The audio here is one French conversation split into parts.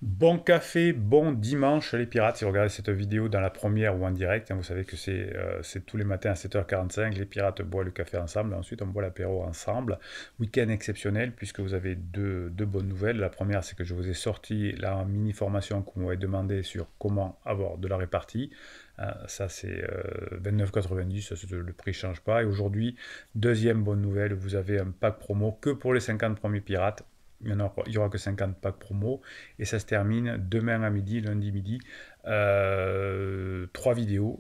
Bon café, bon dimanche les pirates. Si vous regardez cette vidéo dans la première ou en direct, hein, vous savez que c'est tous les matins à 7h45. Les pirates boivent le café ensemble. Ensuite, on boit l'apéro ensemble. Week-end exceptionnel puisque vous avez deux bonnes nouvelles. La première, c'est que je vous ai sorti la mini formation que vous m'avez demandé sur comment avoir de la répartie. Ça, c'est 29,90. Le prix ne change pas. Et aujourd'hui, deuxième bonne nouvelle, vous avez un pack promo que pour les 50 premiers pirates. Il y aura que 50 packs promo et ça se termine demain à midi, lundi midi. Trois vidéos,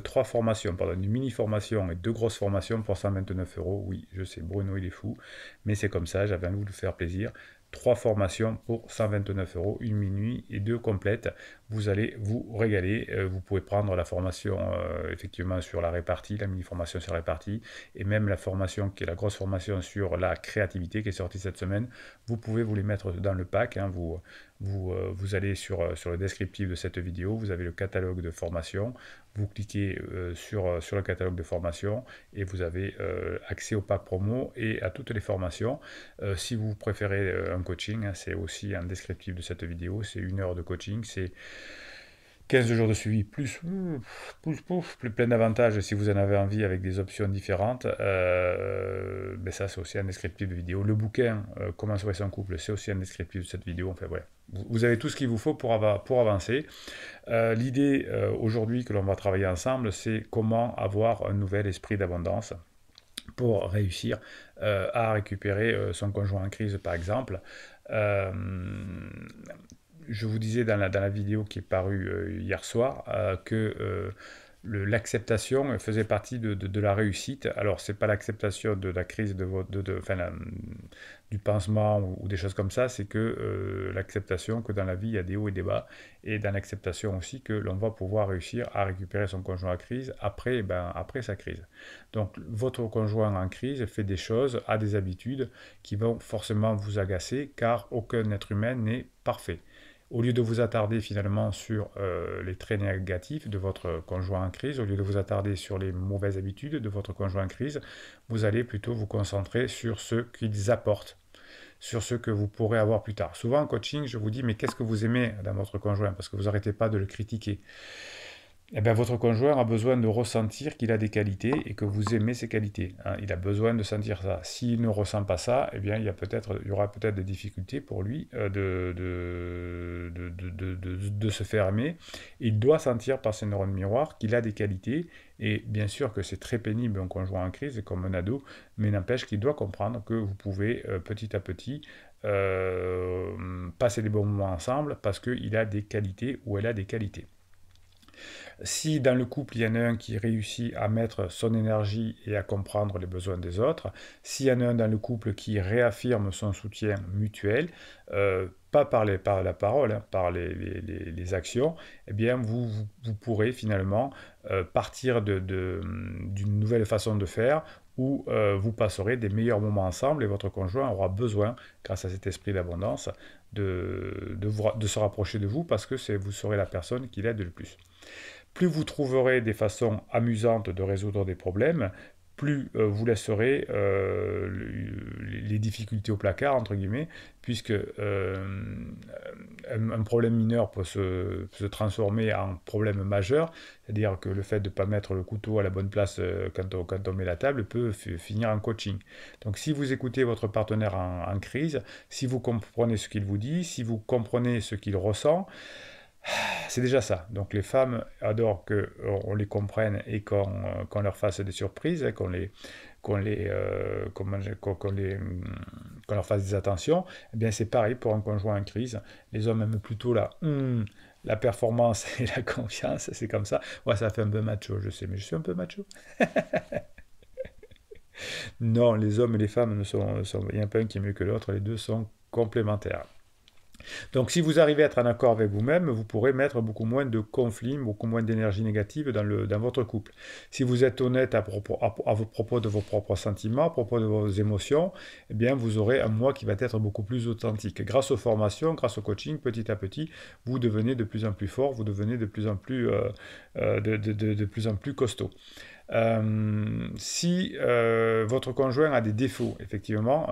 trois formations, pardon, une mini formation et deux grosses formations pour 129 euros. Oui, je sais, Bruno il est fou, mais c'est comme ça, j'avais envie de vous faire plaisir. Trois formations pour 129 euros, une minuit et deux complètes. Vous allez vous régaler. Vous pouvez prendre la formation effectivement sur la répartie, la mini-formation sur la répartie, et même la formation qui est la grosse formation sur la créativité qui est sortie cette semaine. Vous pouvez vous les mettre dans le pack. Hein, vous allez sur le descriptif de cette vidéo, vous avez le catalogue de formation. Vous cliquez sur le catalogue de formation et vous avez accès au pack promo et à toutes les formations. Si vous préférez un coaching, hein, c'est aussi un descriptif de cette vidéo, c'est 1 heure de coaching, c'est 15 jours de suivi, plus plein d'avantages si vous en avez envie avec des options différentes. Ben ça, c'est aussi un descriptif de vidéo. Le bouquin, Comment sauver son couple, c'est aussi un descriptif de cette vidéo. Enfin, voilà. Vous avez tout ce qu'il vous faut pour avancer. L'idée aujourd'hui que l'on va travailler ensemble, c'est comment avoir un nouvel esprit d'abondance pour réussir à récupérer son conjoint en crise, par exemple. Euh, je vous disais dans la vidéo qui est parue hier soir que l'acceptation faisait partie de la réussite. Alors, c'est pas l'acceptation de la crise du pansement ou des choses comme ça, c'est que l'acceptation que dans la vie, il y a des hauts et des bas, et dans l'acceptation aussi que l'on va pouvoir réussir à récupérer son conjoint en crise après sa crise. Donc, votre conjoint en crise fait des choses, a des habitudes qui vont forcément vous agacer, car aucun être humain n'est parfait. Au lieu de vous attarder finalement sur les traits négatifs de votre conjoint en crise, au lieu de vous attarder sur les mauvaises habitudes de votre conjoint en crise, vous allez plutôt vous concentrer sur ce qu'ils apportent, sur ce que vous pourrez avoir plus tard. Souvent en coaching, je vous dis, mais qu'est-ce que vous aimez dans votre conjoint? Parce que vous n'arrêtez pas de le critiquer. Eh bien, votre conjoint a besoin de ressentir qu'il a des qualités et que vous aimez ces qualités, hein. Il a besoin de sentir ça. S'il ne ressent pas ça, eh bien, il y aura peut-être des difficultés pour lui de se faire aimer. Il doit sentir par ses neurones miroirs qu'il a des qualités. Et bien sûr que c'est très pénible un conjoint en crise, comme un ado, mais n'empêche qu'il doit comprendre que vous pouvez petit à petit passer des bons moments ensemble parce qu'il a des qualités ou elle a des qualités. Si dans le couple, il y en a un qui réussit à mettre son énergie et à comprendre les besoins des autres, s'il y en a un dans le couple qui réaffirme son soutien mutuel, pas par la parole, hein, par les actions, eh bien vous pourrez finalement partir d'une nouvelle façon de faire où vous passerez des meilleurs moments ensemble et votre conjoint aura besoin, grâce à cet esprit d'abondance, de se rapprocher de vous parce que vous serez la personne qui l'aide le plus. Plus vous trouverez des façons amusantes de résoudre des problèmes, plus vous laisserez les difficultés au placard, entre guillemets, puisque un problème mineur peut se transformer en problème majeur, c'est-à-dire que le fait de ne pas mettre le couteau à la bonne place quand on met la table peut finir en coaching. Donc si vous écoutez votre partenaire en crise, si vous comprenez ce qu'il vous dit, si vous comprenez ce qu'il ressent, c'est déjà ça. Donc les femmes adorent qu'on les comprenne et qu'on leur fasse des surprises, hein, qu'on leur fasse des attentions. Eh bien c'est pareil pour un conjoint en crise. Les hommes aiment plutôt la performance et la confiance, c'est comme ça. Ouais, ça fait un peu macho, je sais, mais je suis un peu macho. Non, les hommes et les femmes il n'y en a pas un qui est mieux que l'autre, les deux sont complémentaires. Donc si vous arrivez à être en accord avec vous-même, vous pourrez mettre beaucoup moins de conflits, beaucoup moins d'énergie négative dans votre couple. Si vous êtes honnête à propos de vos propres sentiments, à propos de vos émotions, eh bien vous aurez un moi qui va être beaucoup plus authentique. Grâce aux formations, grâce au coaching, petit à petit, vous devenez de plus en plus fort, vous devenez de plus en plus costaud. Si votre conjoint a des défauts, effectivement,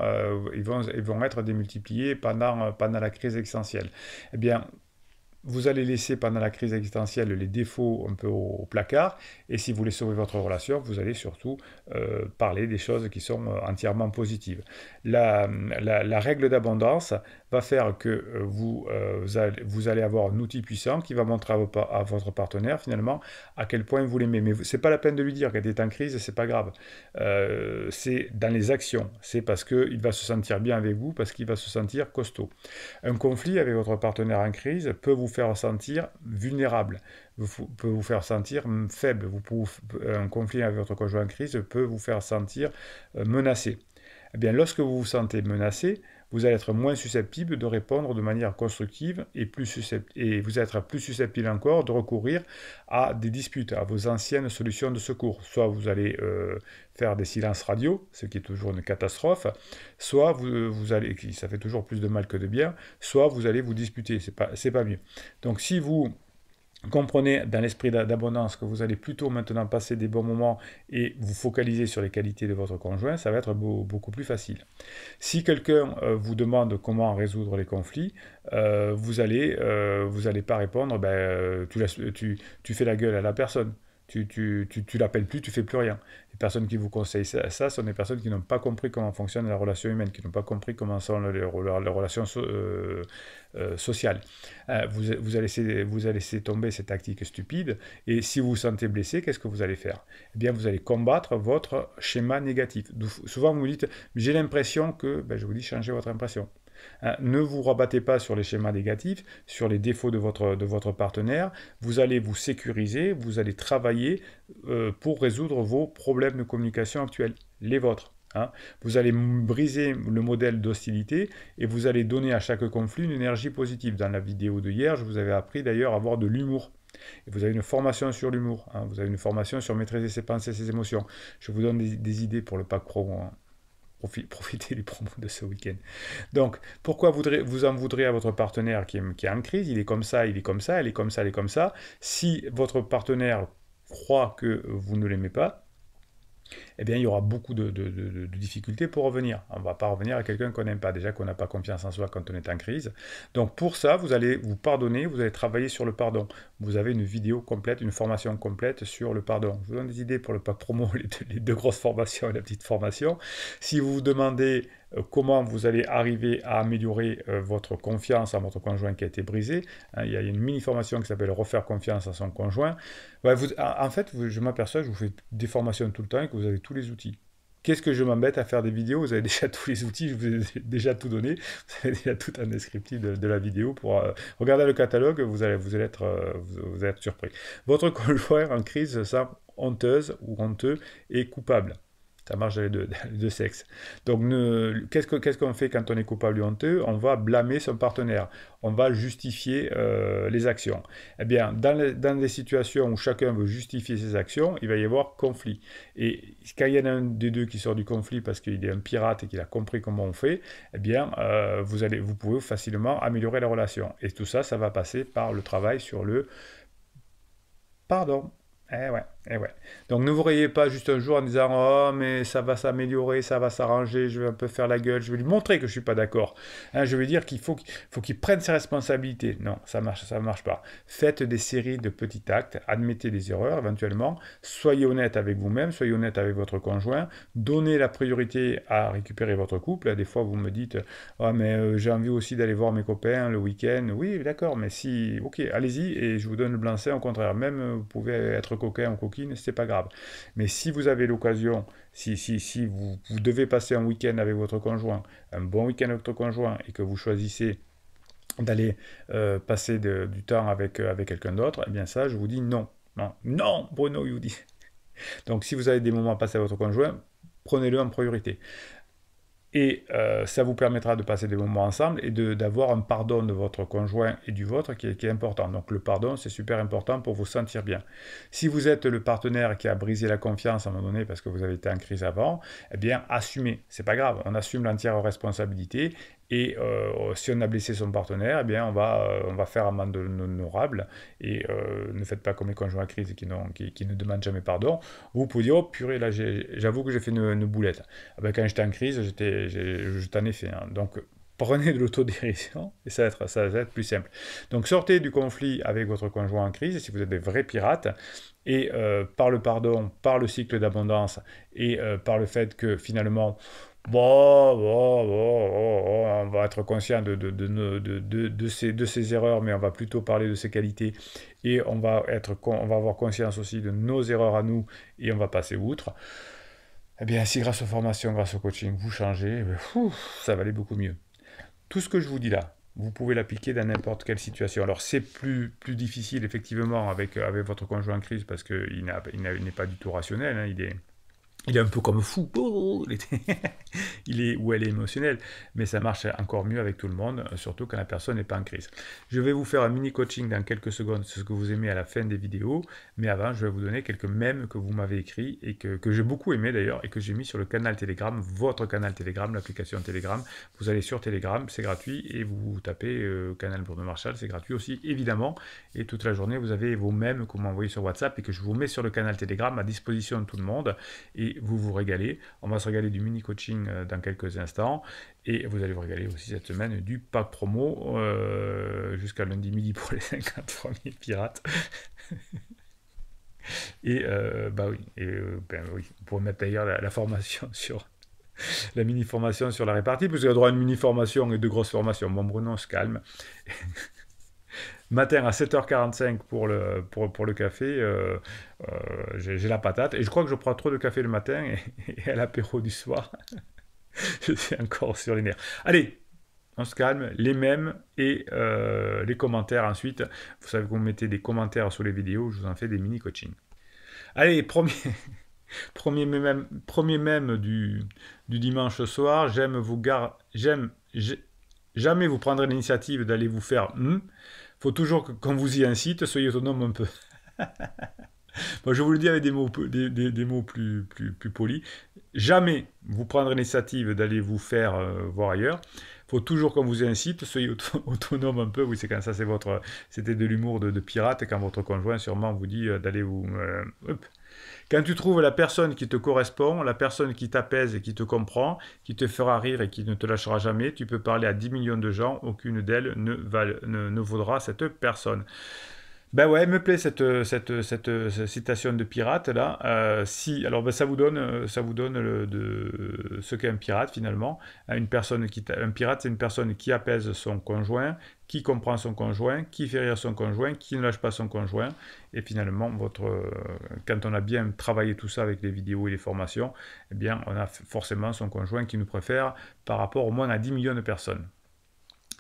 ils vont être démultipliés pendant la crise existentielle. Eh bien, vous allez laisser pendant la crise existentielle les défauts un peu au placard, et si vous voulez sauver votre relation, vous allez surtout parler des choses qui sont entièrement positives. La règle d'abondance va faire que vous allez avoir un outil puissant qui va montrer à votre partenaire finalement à quel point vous l'aimez. Mais c'est pas la peine de lui dire qu'elle est en crise, c'est pas grave. C'est dans les actions, c'est parce qu'il va se sentir bien avec vous, parce qu'il va se sentir costaud. Un conflit avec votre partenaire en crise peut vous faire sentir vulnérable, peut vous faire sentir faible. Un conflit avec votre conjoint en crise peut vous faire sentir menacé. Eh bien, lorsque vous vous sentez menacé, vous allez être moins susceptible de répondre de manière constructive et vous allez être plus susceptible encore de recourir à des disputes, à vos anciennes solutions de secours. Soit vous allez faire des silences radio, ce qui est toujours une catastrophe, soit vous allez, ça fait toujours plus de mal que de bien, soit vous allez vous disputer, c'est pas mieux. Donc si vous comprenez dans l'esprit d'abondance que vous allez plutôt maintenant passer des bons moments et vous focaliser sur les qualités de votre conjoint, ça va être beaucoup plus facile. Si quelqu'un vous demande comment résoudre les conflits, vous allez pas répondre, tu fais la gueule à la personne. Tu l'appelles plus, tu fais plus rien. Les personnes qui vous conseillent ça sont des personnes qui n'ont pas compris comment fonctionne la relation humaine, qui n'ont pas compris comment sont les relations sociales. Vous allez laisser tomber ces tactiques stupides, et si vous vous sentez blessé, qu'est-ce que vous allez faire? Eh bien, vous allez combattre votre schéma négatif. Souvent, vous me dites, j'ai l'impression que, je vous dis, changez votre impression. Ne vous rabattez pas sur les schémas négatifs, sur les défauts de votre partenaire. Vous allez vous sécuriser, vous allez travailler pour résoudre vos problèmes de communication actuels, les vôtres. Vous allez briser le modèle d'hostilité et vous allez donner à chaque conflit une énergie positive. Dans la vidéo de hier, je vous avais appris d'ailleurs à avoir de l'humour. Et vous avez une formation sur l'humour, vous avez une formation sur maîtriser ses pensées et ses émotions. Je vous donne des idées pour le pack promo. Profitez du promo de ce week-end. Donc, pourquoi vous en voudrez à votre partenaire qui est en crise? Il est comme ça, il est comme ça, elle est comme ça, elle est comme ça. Si votre partenaire croit que vous ne l'aimez pas, eh bien, il y aura beaucoup de difficultés pour revenir. On ne va pas revenir à quelqu'un qu'on n'aime pas, déjà qu'on n'a pas confiance en soi quand on est en crise. Donc, pour ça, vous allez vous pardonner, vous allez travailler sur le pardon. Vous avez une vidéo complète, une formation complète sur le pardon. Je vous donne des idées pour le pack promo, les deux grosses formations et la petite formation. Si vous vous demandez comment vous allez arriver à améliorer votre confiance à votre conjoint qui a été brisé, il y a une mini-formation qui s'appelle Refaire confiance à son conjoint. En fait, je m'aperçois que je vous fais des formations tout le temps et que vous avez tous les outils. Qu'est-ce que je m'embête à faire des vidéos? Vous avez déjà tous les outils, je vous ai déjà tout donné. Vous avez déjà tout un descriptif de la vidéo. Pour regarder le catalogue, vous allez être surpris. Votre conjoint en crise se sent honteuse ou honteux et coupable. Ça marche dans les deux sexes. Donc, qu'est-ce qu'on fait quand on est coupable ou honteux? On va blâmer son partenaire. On va justifier les actions. Eh bien, dans des situations où chacun veut justifier ses actions, il va y avoir conflit. Et quand il y en a un des deux qui sort du conflit parce qu'il est un pirate et qu'il a compris comment on fait, eh bien, vous pouvez facilement améliorer la relation. Et tout ça, ça va passer par le travail sur le pardon. Eh ouais, eh ouais. Donc ne vous réveillez pas juste un jour en disant oh mais ça va s'améliorer, ça va s'arranger, je vais un peu faire la gueule, je vais lui montrer que je suis pas d'accord. Je vais dire qu'il faut qu'il prenne ses responsabilités. Non, ça marche pas. Faites des séries de petits actes, admettez des erreurs éventuellement, soyez honnête avec vous-même, soyez honnête avec votre conjoint, donnez la priorité à récupérer votre couple. Des fois vous me dites oh mais j'ai envie aussi d'aller voir mes copains le week-end. Oui, d'accord, mais si, ok, allez-y et je vous donne le blanc-seing. Au contraire, même vous pouvez être coquin ou coquine, c'est pas grave. Mais si vous avez l'occasion, si vous devez passer un week-end avec votre conjoint, un bon week-end avec votre conjoint, et que vous choisissez d'aller passer du temps avec quelqu'un d'autre, eh bien ça, je vous dis non. Non, non, Bruno, il vous dit. Donc si vous avez des moments à passer avec votre conjoint, prenez-le en priorité. Et ça vous permettra de passer des moments ensemble et d'avoir un pardon de votre conjoint et du vôtre qui est important. Donc le pardon, c'est super important pour vous sentir bien. Si vous êtes le partenaire qui a brisé la confiance à un moment donné parce que vous avez été en crise avant, eh bien assumez. C'est pas grave, on assume l'entière responsabilité. Et si on a blessé son partenaire, eh bien on va faire amende honorable. Et ne faites pas comme les conjoints à crise qui ne demandent jamais pardon. Vous pouvez dire, oh purée, là j'avoue que j'ai fait une boulette. Ah ben, quand j'étais en crise, je t'en ai fait. Hein. Donc prenez de l'autodérision et ça va être plus simple. Donc sortez du conflit avec votre conjoint en crise si vous êtes des vrais pirates. Et par le pardon, par le cycle d'abondance et par le fait que finalement on va être conscient de ses erreurs, mais on va plutôt parler de ses qualités et on va avoir conscience aussi de nos erreurs à nous et on va passer outre. Eh bien, si grâce aux formations, grâce au coaching, vous changez, eh bien, ça va aller beaucoup mieux. Tout ce que je vous dis là, vous pouvez l'appliquer dans n'importe quelle situation. Alors, c'est plus difficile, effectivement, avec votre conjoint en crise parce qu'il n'est pas du tout rationnel. Hein, il est un peu comme fou. Il est ou elle est émotionnelle, mais ça marche encore mieux avec tout le monde, surtout quand la personne n'est pas en crise. Je vais vous faire un mini coaching dans quelques secondes, c'est ce que vous aimez à la fin des vidéos, mais avant je vais vous donner quelques mèmes que vous m'avez écrits et que j'ai beaucoup aimé d'ailleurs et que j'ai mis sur le canal Telegram, votre canal Telegram, l'application Telegram. Vous allez sur Telegram, c'est gratuit et vous tapez canal Bruno Marchal, c'est gratuit aussi évidemment. Et toute la journée vous avez vos mèmes que vous m'envoyez sur WhatsApp et que je vous mets sur le canal Telegram à disposition de tout le monde et vous vous régalez. On va se régaler du mini coaching dans quelques instants et vous allez vous régaler aussi cette semaine du pack promo jusqu'à lundi midi pour les 50 premiers pirates. Et bah oui, oui, vous pourrez mettre d'ailleurs la formation sur la mini formation sur la répartie, parce qu'il y a droit à une mini formation et deux grosses formations. Bon, Bruno, on se calme. Matin à 7h45 pour le café, j'ai la patate. Et je crois que je prends trop de café le matin et à l'apéro du soir, je suis encore sur les nerfs. Allez, on se calme. Les mèmes et les commentaires ensuite. Vous savez que vous mettez des commentaires sous les vidéos, je vous en fais des mini-coachings. Allez, premier mème du dimanche soir. Jamais vous prendrez l'initiative d'aller vous faire faut toujours qu'on vous y incite, soyez autonome un peu. Bon, je vous le dis avec des mots plus polis. Jamais vous prendrez l'initiative d'aller vous faire voir ailleurs. Faut toujours qu'on vous y incite, soyez autonome un peu. Oui, c'est quand ça, c'était de l'humour de pirate quand votre conjoint sûrement vous dit d'aller vous. Quand tu trouves la personne qui te correspond, la personne qui t'apaise et qui te comprend, qui te fera rire et qui ne te lâchera jamais, tu peux parler à 10 millions de gens, aucune d'elles ne vaudra cette personne. Ben ouais, me plaît cette citation de pirate là. Alors ben, ça vous donne ce qu'est un pirate finalement. Un pirate, c'est une personne qui apaise son conjoint, qui comprend son conjoint, qui fait rire son conjoint, qui ne lâche pas son conjoint. Et finalement, quand on a bien travaillé tout ça avec les vidéos et les formations, eh bien, on a forcément son conjoint qui nous préfère par rapport au moins à 10 millions de personnes.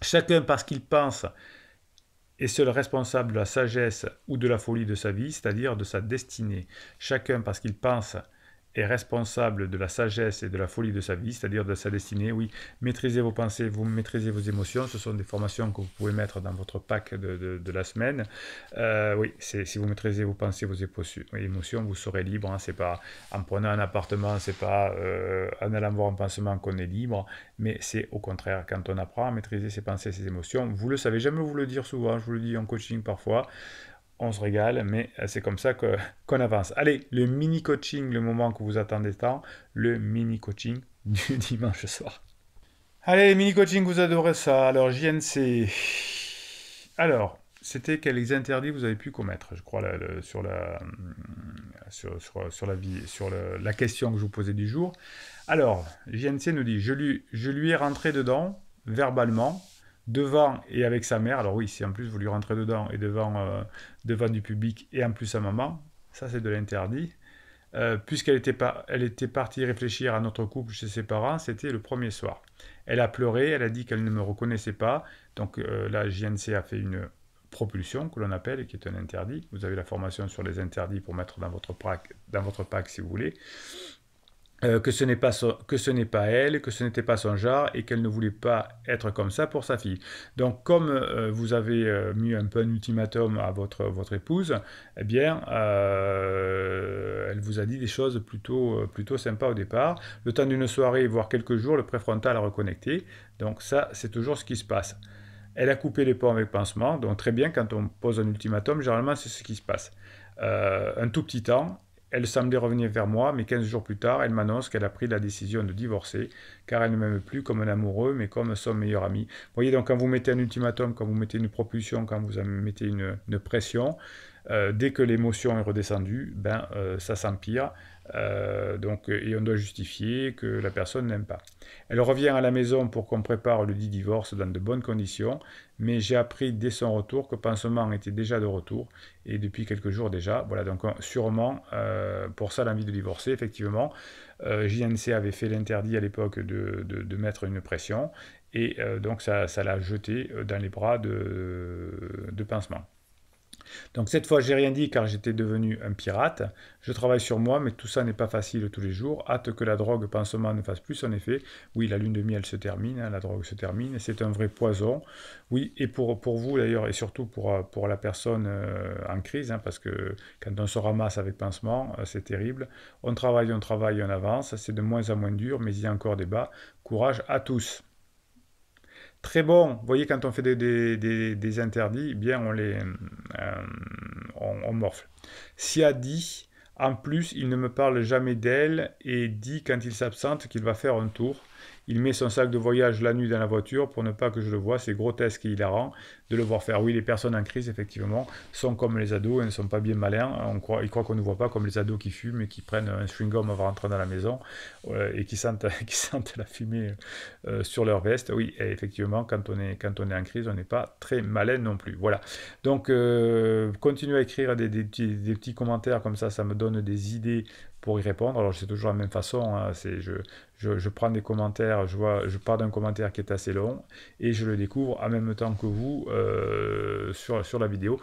Chacun parce qu'il pense est seul responsable de la sagesse ou de la folie de sa vie, c'est-à-dire de sa destinée. Chacun, parce qu'il pense, est responsable de la sagesse et de la folie de sa vie, c'est-à-dire de sa destinée. Oui, maîtrisez vos pensées, vous maîtrisez vos émotions. Ce sont des formations que vous pouvez mettre dans votre pack de la semaine. Oui, si vous maîtrisez vos pensées, vos émotions, vous serez libre. Hein. C'est pas en prenant un appartement, c'est pas en allant voir un pansement qu'on est libre, mais c'est au contraire quand on apprend à maîtriser ses pensées, ses émotions. Vous le savez, j'aime vous le dire souvent, je vous le dis en coaching parfois. On se régale, mais c'est comme ça qu'on avance. Allez, le mini-coaching, le moment que vous attendez tant, le mini-coaching du dimanche soir. Allez, mini-coaching, vous adorez ça. Alors, JNC. Alors, c'était quels interdits vous avez pu commettre, je crois, sur la question que je vous posais du jour. Alors, JNC nous dit, je lui ai rentré dedans, verbalement, devant et avec sa mère. Alors oui, si en plus vous lui rentrez dedans et devant du public et en plus sa maman, ça c'est de l'interdit. Puisqu'elle elle était partie réfléchir à notre couple chez ses parents, c'était le premier soir. Elle a pleuré, elle a dit qu'elle ne me reconnaissait pas. Donc là, JNC a fait une propulsion que l'on appelle et qui est un interdit. Vous avez la formation sur les interdits pour mettre dans votre pack si vous voulez. que ce n'est pas elle, que ce n'était pas son genre et qu'elle ne voulait pas être comme ça pour sa fille. Donc comme vous avez mis un peu un ultimatum à votre épouse, eh bien elle vous a dit des choses plutôt sympas au départ. Le temps d'une soirée, voire quelques jours, le préfrontal a reconnecté. Donc ça, c'est toujours ce qui se passe. Elle a coupé les ponts avec pansement, donc très bien, quand on pose un ultimatum, généralement c'est ce qui se passe. Un tout petit temps, elle semblait revenir vers moi, mais 15 jours plus tard, elle m'annonce qu'elle a pris la décision de divorcer, car elle ne m'aime plus comme un amoureux, mais comme son meilleur ami. Vous voyez, donc quand vous mettez un ultimatum, quand vous mettez une propulsion, quand vous mettez une pression, dès que l'émotion est redescendue, ben, ça s'empire. Et on doit justifier que la personne n'aime pas. Elle revient à la maison pour qu'on prépare le dit divorce dans de bonnes conditions, mais j'ai appris dès son retour que Pansement était déjà de retour, et depuis quelques jours déjà. Voilà, donc sûrement, pour ça, l'envie de divorcer, effectivement. JNC avait fait l'interdit à l'époque de mettre une pression, et donc ça l'a jeté dans les bras de Pansement. Donc cette fois, j'ai rien dit car j'étais devenu un pirate. Je travaille sur moi, mais tout ça n'est pas facile tous les jours. Hâte que la drogue pansement ne fasse plus son effet. Oui, la lune de miel se termine, hein, la drogue se termine. C'est un vrai poison. Oui, et pour vous d'ailleurs, et surtout pour la personne en crise, hein, parce que quand on se ramasse avec pansement, c'est terrible. On travaille, on avance. C'est de moins en moins dur, mais il y a encore des bas. Courage à tous. Très bon. Vous voyez, quand on fait des interdits, bien on morfle. Sia dit, en plus, il ne me parle jamais d'elle et dit quand il s'absente qu'il va faire un tour. Il met son sac de voyage la nuit dans la voiture pour ne pas que je le voie. C'est grotesque et hilarant de le voir faire. Oui, les personnes en crise, effectivement, sont comme les ados, elles ne sont pas bien malins. Ils croient qu'on ne voit pas comme les ados qui fument et qui prennent un chewing-gum avant d'entrer dans la maison et qui sentent, qui sentent la fumée sur leur veste. Oui, et effectivement, quand on est en crise, on n'est pas très malin non plus. Voilà. Donc, continuez à écrire des petits commentaires comme ça me donne des idées pour y répondre. Alors, c'est toujours la même façon. Hein, je prends des commentaires, je pars d'un commentaire qui est assez long et je le découvre en même temps que vous sur la vidéo.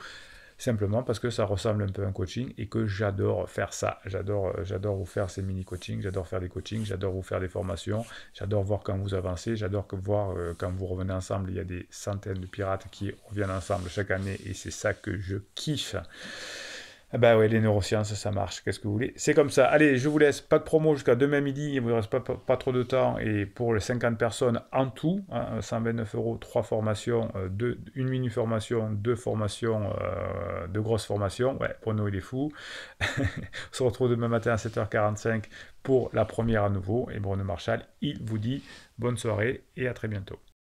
Simplement parce que ça ressemble un peu à un coaching et que j'adore faire ça. J'adore vous faire ces mini-coachings, j'adore faire des coachings, j'adore vous faire des formations, j'adore voir quand vous avancez, j'adore voir quand vous revenez ensemble. Il y a des centaines de pirates qui reviennent ensemble chaque année et c'est ça que je kiffe. Ah bah ouais, les neurosciences, ça marche. Qu'est-ce que vous voulez? C'est comme ça. Allez, je vous laisse. Pas de promo jusqu'à demain midi. Il ne vous reste pas trop de temps. Et pour les 50 personnes en tout, hein, 129 euros, 3 formations, une mini-formation, 2 formations, 2 grosses formations. Ouais, Bruno, il est fou. On se retrouve demain matin à 7h45 pour la première à nouveau. Et Bruno Marchal, il vous dit bonne soirée et à très bientôt.